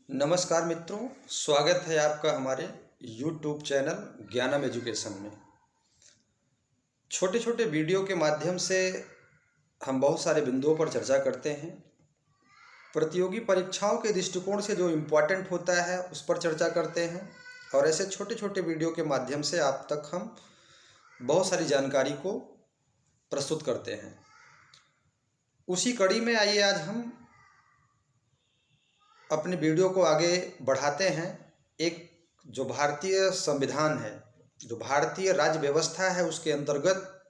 नमस्कार मित्रों, स्वागत है आपका हमारे YouTube चैनल ज्ञानम एजुकेशन में। छोटे छोटे वीडियो के माध्यम से हम बहुत सारे बिंदुओं पर चर्चा करते हैं। प्रतियोगी परीक्षाओं के दृष्टिकोण से जो इम्पोर्टेंट होता है उस पर चर्चा करते हैं और ऐसे छोटे छोटे वीडियो के माध्यम से आप तक हम बहुत सारी जानकारी को प्रस्तुत करते हैं। उसी कड़ी में आइए आज हम अपने वीडियो को आगे बढ़ाते हैं। एक जो भारतीय संविधान है, जो भारतीय राज्य व्यवस्था है, उसके अंतर्गत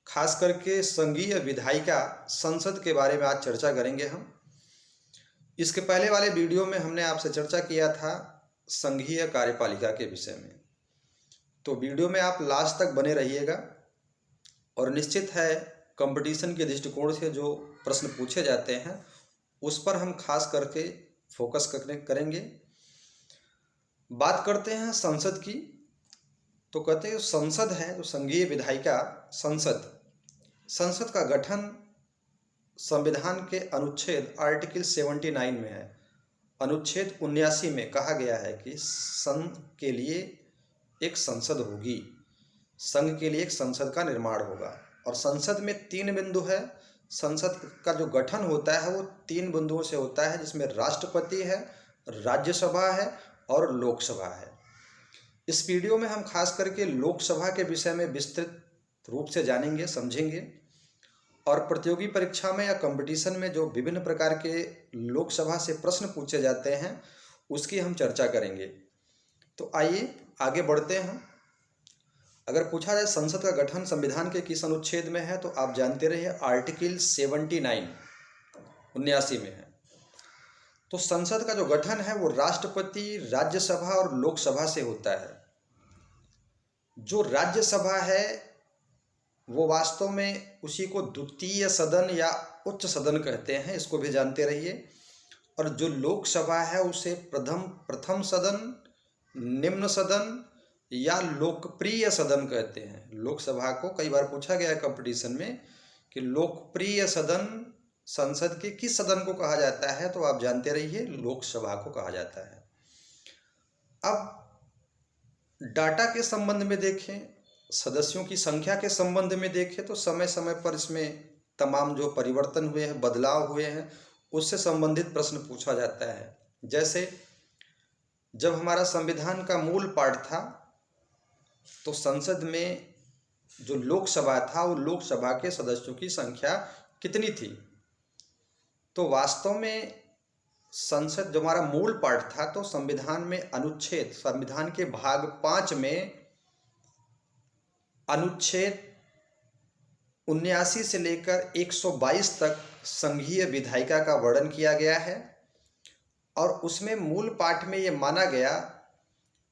खास करके संघीय विधायिका संसद के बारे में आज चर्चा करेंगे हम। इसके पहले वाले वीडियो में हमने आपसे चर्चा किया था संघीय कार्यपालिका के विषय में, तो वीडियो में आप लास्ट तक बने रहिएगा और निश्चित है कंपटीशन के दृष्टिकोण से जो प्रश्न पूछे जाते हैं उस पर हम खास करके फोकस करेंगे। बात करते हैं संसद की, तो कहते हैं संसद है जो संघीय विधायिका संसद का गठन संविधान के अनुच्छेद आर्टिकल 79 में है। अनुच्छेद 79 में कहा गया है कि संघ के लिए एक संसद होगी, संघ के लिए एक संसद का निर्माण होगा और संसद में 3 बिंदु है। संसद का जो गठन होता है वो 3 बिंदुओं से होता है, जिसमें राष्ट्रपति है, राज्यसभा है और लोकसभा है। इस वीडियो में हम खास करके लोकसभा के विषय में विस्तृत रूप से जानेंगे, समझेंगे और प्रतियोगी परीक्षा में या कंपटीशन में जो विभिन्न प्रकार के लोकसभा से प्रश्न पूछे जाते हैं उसकी हम चर्चा करेंगे। तो आइए आगे बढ़ते हैं। अगर पूछा जाए संसद का गठन संविधान के किस अनुच्छेद में है, तो आप जानते रहिए आर्टिकल 79 79 में है। तो संसद का जो गठन है वो राष्ट्रपति, राज्यसभा और लोकसभा से होता है। जो राज्यसभा है वो वास्तव में उसी को द्वितीय सदन या उच्च सदन कहते हैं, इसको भी जानते रहिए। और जो लोकसभा है उसे प्रथम सदन, निम्न सदन या लोकप्रिय सदन कहते हैं। लोकसभा को कई बार पूछा गया है कंपटीशन में कि लोकप्रिय सदन संसद के किस सदन को कहा जाता है, तो आप जानते रहिए लोकसभा को कहा जाता है। अब डाटा के संबंध में देखें, सदस्यों की संख्या के संबंध में देखें, तो समय समय पर इसमें तमाम जो परिवर्तन हुए हैं, बदलाव हुए हैं, उससे संबंधित प्रश्न पूछा जाता है। जैसे जब हमारा संविधान का मूल पाठ था तो संसद में जो लोकसभा था वो लोकसभा के सदस्यों की संख्या कितनी थी, तो वास्तव में संसद जो हमारा मूल पाठ था तो संविधान में अनुच्छेद, संविधान के भाग 5 में अनुच्छेद 79 से लेकर 122 तक संघीय विधायिका का वर्णन किया गया है। और उसमें मूल पाठ में ये माना गया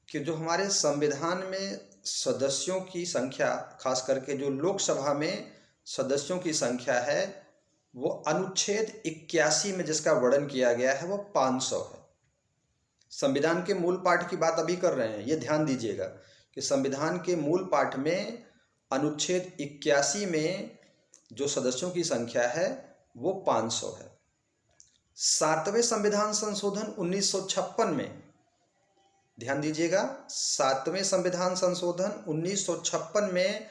कि जो हमारे संविधान में सदस्यों की संख्या, खास करके जो लोकसभा में सदस्यों की संख्या है, वो अनुच्छेद 81 में जिसका वर्णन किया गया है वो 500 है। संविधान के मूल पाठ की बात अभी कर रहे हैं, ये ध्यान दीजिएगा कि संविधान के मूल पाठ में अनुच्छेद 81 में जो सदस्यों की संख्या है वो 500 है। 7वें संविधान संशोधन 1956 में, ध्यान दीजिएगा, 7वें संविधान संशोधन 1956 में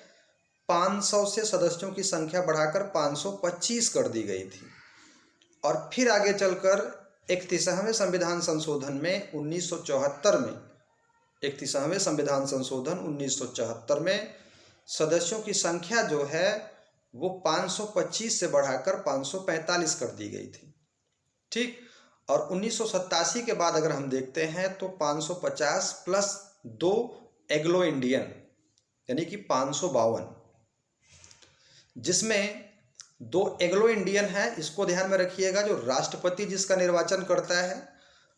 500 से सदस्यों की संख्या बढ़ाकर 525 कर दी गई थी। और फिर आगे चलकर 31वें संविधान संशोधन में 1974 में, 31वें संविधान संशोधन 1974 में सदस्यों की संख्या जो है वो 525 से बढ़ाकर 545 कर दी गई थी। ठीक। और 1987 के बाद अगर हम देखते हैं तो 550 प्लस 2 एग्लो इंडियन यानी कि 552, जिसमें 2 एग्लो इंडियन है, इसको ध्यान में रखिएगा, जो राष्ट्रपति जिसका निर्वाचन करता है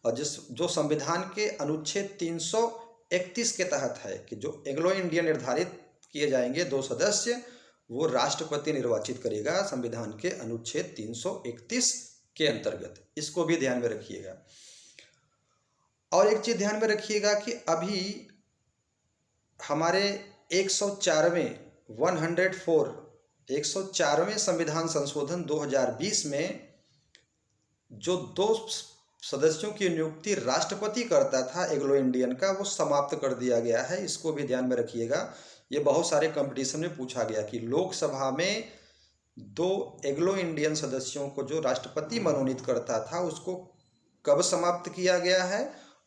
और जो संविधान के अनुच्छेद 331 के तहत है कि जो एग्लो इंडियन निर्धारित किए जाएंगे 2 सदस्य, वो राष्ट्रपति निर्वाचित करेगा संविधान के अनुच्छेद 331 के अंतर्गत। इसको भी ध्यान में रखिएगा। और एक चीज ध्यान में रखिएगा कि अभी हमारे 104वें संविधान संशोधन 2020 में जो 2 सदस्यों की नियुक्ति राष्ट्रपति करता था एंग्लो इंडियन का, वो समाप्त कर दिया गया है। इसको भी ध्यान में रखिएगा। ये बहुत सारे कंपटीशन में पूछा गया कि लोकसभा में 2 एंग्लो इंडियन सदस्यों को जो राष्ट्रपति मनोनीत करता था उसको कब समाप्त किया गया है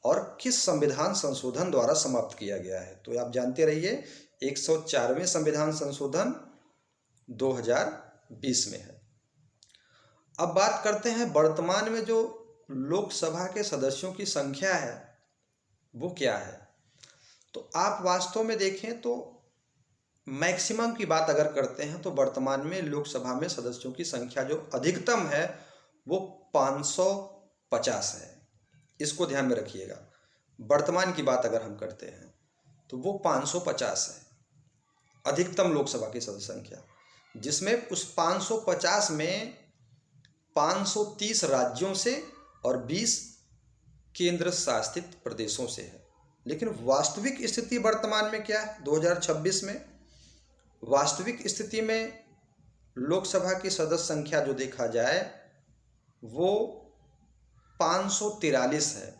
और किस संविधान संशोधन द्वारा समाप्त किया गया है। तो आप जानते रहिए 104वें संविधान संशोधन 2020 में है। अब बात करते हैं वर्तमान में जो लोकसभा के सदस्यों की संख्या है वो क्या है। तो आप वास्तव में देखें तो मैक्सिमम की बात अगर करते हैं तो वर्तमान में लोकसभा में सदस्यों की संख्या जो अधिकतम है वो 550 है। इसको ध्यान में रखिएगा। वर्तमान की बात अगर हम करते हैं तो वो 550 है अधिकतम लोकसभा की सदस्य संख्या, जिसमें उस 550 में 530 राज्यों से और 20 केंद्र शासित प्रदेशों से है। लेकिन वास्तविक स्थिति वर्तमान में क्या है 2026 में? वास्तविक स्थिति में लोकसभा की सदस्य संख्या जो देखा जाए वो 543 है।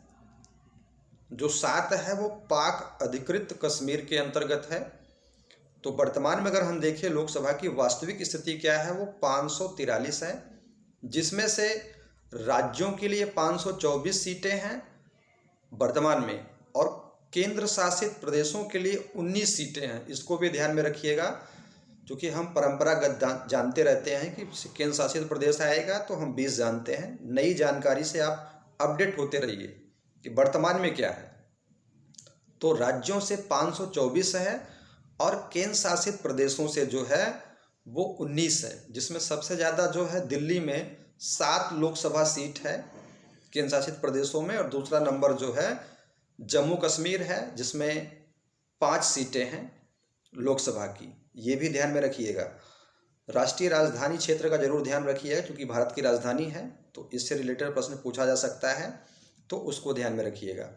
जो 7 है वो पाक अधिकृत कश्मीर के अंतर्गत है। तो वर्तमान में अगर हम देखें लोकसभा की वास्तविक स्थिति क्या है वो 543 है, जिसमें से राज्यों के लिए 524 सीटें हैं वर्तमान में और केंद्र शासित प्रदेशों के लिए 19 सीटें हैं। इसको भी ध्यान में रखिएगा, क्योंकि हम परंपरागत जानते रहते हैं कि केंद्र शासित प्रदेश आएगा तो हम 20 जानते हैं। नई जानकारी से आप अपडेट होते रहिए कि वर्तमान में क्या है। तो राज्यों से 524 है और केंद्र शासित प्रदेशों से जो है वो 19 है, जिसमें सबसे ज़्यादा जो है दिल्ली में 7 लोकसभा सीट है केंद्र शासित प्रदेशों में, और दूसरा नंबर जो है जम्मू कश्मीर है जिसमें 5 सीटें हैं लोकसभा की। ये भी ध्यान में रखिएगा। राष्ट्रीय राजधानी क्षेत्र का जरूर ध्यान रखिएगा, क्योंकि भारत की राजधानी है तो इससे रिलेटेड प्रश्न पूछा जा सकता है, तो उसको ध्यान में रखिएगा।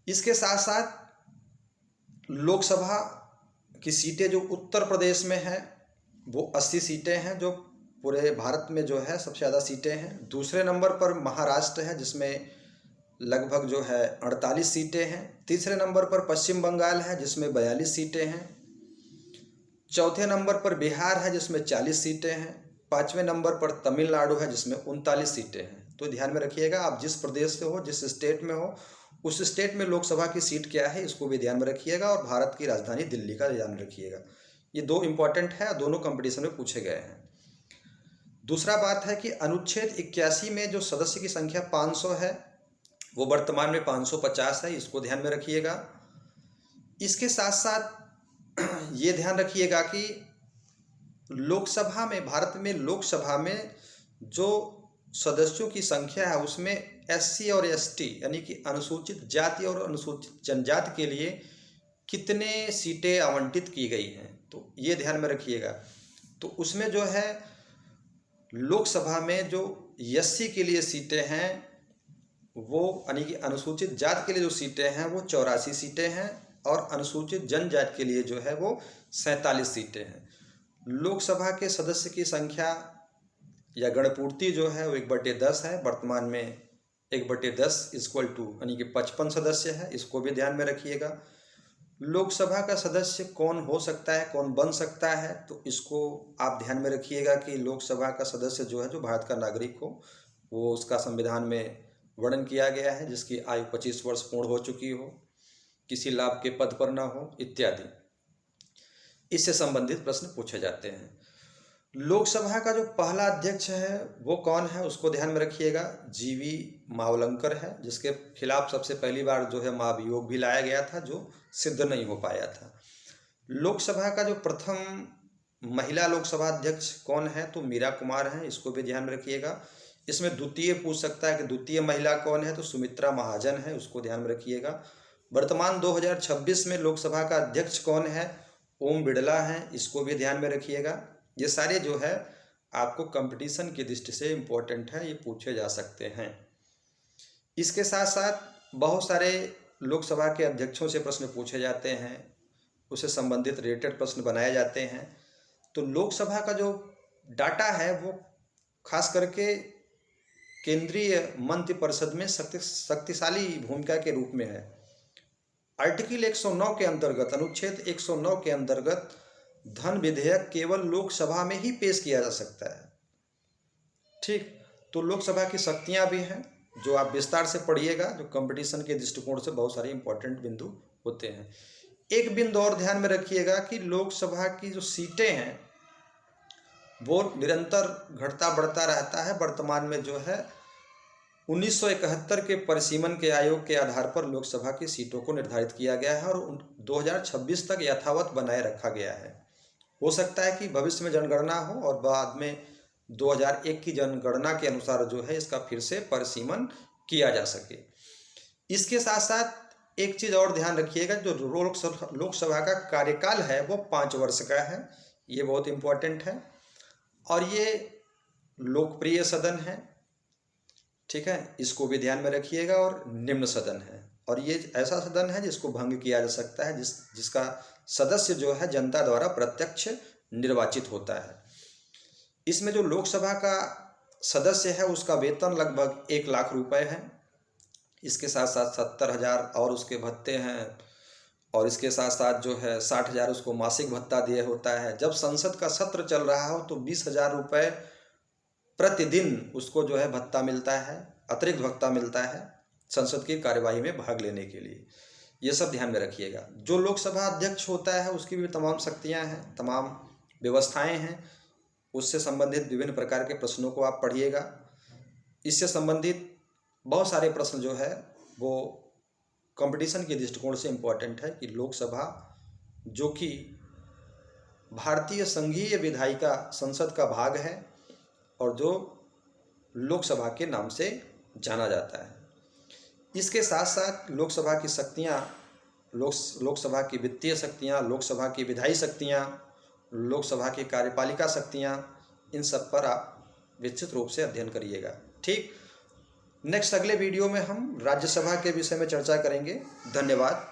इसके साथ साथ लोकसभा की सीटें जो उत्तर प्रदेश में है वो 80 सीटें हैं, जो पूरे भारत में जो है सबसे ज़्यादा सीटें हैं। दूसरे नंबर पर महाराष्ट्र है जिसमें लगभग जो है 48 सीटें हैं। तीसरे नंबर पर पश्चिम बंगाल है जिसमें 42 सीटें हैं। चौथे नंबर पर बिहार है जिसमें 40 सीटें हैं। 5वें नंबर पर तमिलनाडु है जिसमें 39 सीटें हैं। तो ध्यान में रखिएगा, आप जिस प्रदेश से हो, जिस स्टेट में हो, उस स्टेट में लोकसभा की सीट क्या है इसको भी ध्यान में रखिएगा, और भारत की राजधानी दिल्ली का ध्यान रखिएगा। ये 2 इंपॉर्टेंट है, दोनों कंपटीशन में पूछे गए हैं। दूसरा बात है कि अनुच्छेद 81 में जो सदस्य की संख्या 500 है वो वर्तमान में 550 है। इसको ध्यान में रखिएगा। इसके साथ साथ ये ध्यान रखिएगा कि लोकसभा में, भारत में लोकसभा में जो सदस्यों की संख्या है उसमें SC और ST यानी कि अनुसूचित जाति और अनुसूचित जनजाति के लिए कितने सीटें आवंटित की गई हैं, तो ये ध्यान में रखिएगा। तो उसमें जो है लोकसभा में जो SC के लिए सीटें हैं वो यानी कि अनुसूचित जाति के लिए जो सीटें हैं वो 84 सीटें हैं, और अनुसूचित जनजाति के लिए जो है वो 47 सीटें हैं। लोकसभा के सदस्य की संख्या या गणपूर्ति जो है वो 1/10 है। वर्तमान में 1/10 इक्वल टू यानी कि 55 सदस्य है। इसको भी ध्यान में रखिएगा। लोकसभा का सदस्य कौन हो सकता है, कौन बन सकता है, तो इसको आप ध्यान में रखिएगा कि लोकसभा का सदस्य जो है जो भारत का नागरिक हो, वो उसका संविधान में वर्णन किया गया है, जिसकी आयु 25 वर्ष पूर्ण हो चुकी हो, किसी लाभ के पद पर ना हो इत्यादि। इससे संबंधित प्रश्न पूछे जाते हैं। लोकसभा का जो पहला अध्यक्ष है वो कौन है उसको ध्यान में रखिएगा। GV मावलंकर है, जिसके खिलाफ सबसे पहली बार जो है महाभियोग भी लाया गया था, जो सिद्ध नहीं हो पाया था। लोकसभा का जो प्रथम महिला लोकसभा अध्यक्ष कौन है, तो मीरा कुमार हैं। इसको भी ध्यान में रखिएगा। इसमें द्वितीय पूछ सकता है कि द्वितीय महिला कौन है, तो सुमित्रा महाजन है। उसको ध्यान में रखिएगा। वर्तमान 2026 में लोकसभा का अध्यक्ष कौन है, ओम बिड़ला हैं। इसको भी ध्यान में रखिएगा। ये सारे जो है आपको कंपटीशन की दृष्टि से इम्पोर्टेंट है, ये पूछे जा सकते हैं। इसके साथ साथ बहुत सारे लोकसभा के अध्यक्षों से प्रश्न पूछे जाते हैं, उससे संबंधित रिलेटेड प्रश्न बनाए जाते हैं। तो लोकसभा का जो डाटा है वो खास करके केंद्रीय मंत्रिपरिषद में शक्तिशाली भूमिका के रूप में है। आर्टिकल 109 के अंतर्गत, अनुच्छेद 109 के अंतर्गत धन विधेयक केवल लोकसभा में ही पेश किया जा सकता है। ठीक, तो लोकसभा की शक्तियां भी हैं जो आप विस्तार से पढ़िएगा, जो कंपटीशन के दृष्टिकोण से बहुत सारे इंपॉर्टेंट बिंदु होते हैं। एक बिंदु और ध्यान में रखिएगा कि लोकसभा की जो सीटें हैं वो निरंतर घटता बढ़ता रहता है। वर्तमान में जो है 1971 के परिसीमन के आयोग के आधार पर लोकसभा की सीटों को निर्धारित किया गया है और 2026 तक यथावत बनाए रखा गया है। हो सकता है कि भविष्य में जनगणना हो और बाद में 2001 की जनगणना के अनुसार जो है इसका फिर से परिसीमन किया जा सके। इसके साथ साथ एक चीज़ और ध्यान रखिएगा, जो लोकसभा का कार्यकाल है वो 5 वर्ष का है। ये बहुत इम्पोर्टेंट है और ये लोकप्रिय सदन है। ठीक है, इसको भी ध्यान में रखिएगा। और निम्न सदन है और ये ऐसा सदन है जिसको भंग किया जा सकता है, जिसका सदस्य जो है जनता द्वारा प्रत्यक्ष निर्वाचित होता है। इसमें जो लोकसभा का सदस्य है उसका वेतन लगभग 1 लाख रुपए है। इसके साथ साथ 70,000 और उसके भत्ते हैं और इसके साथ साथ जो है 60,000 उसको मासिक भत्ता दिया होता है। जब संसद का सत्र चल रहा हो तो 20,000 रुपये प्रतिदिन उसको जो है भत्ता मिलता है, अतिरिक्त भत्ता मिलता है संसद की कार्यवाही में भाग लेने के लिए। ये सब ध्यान में रखिएगा। जो लोकसभा अध्यक्ष होता है उसकी भी तमाम शक्तियां हैं, तमाम व्यवस्थाएं हैं। उससे संबंधित विभिन्न प्रकार के प्रश्नों को आप पढ़िएगा। इससे संबंधित बहुत सारे प्रश्न जो है वो कंपटीशन के दृष्टिकोण से इम्पोर्टेंट है कि लोकसभा जो कि भारतीय संघीय विधायिका संसद का भाग है और जो लोकसभा के नाम से जाना जाता है। इसके साथ साथ लोकसभा की शक्तियाँ, लोकसभा की वित्तीय शक्तियाँ, लोकसभा की विधायी शक्तियाँ, लोकसभा की कार्यपालिका शक्तियाँ, इन सब पर आप विस्तृत रूप से अध्ययन करिएगा। ठीक, नेक्स्ट अगले वीडियो में हम राज्यसभा के विषय में चर्चा करेंगे। धन्यवाद।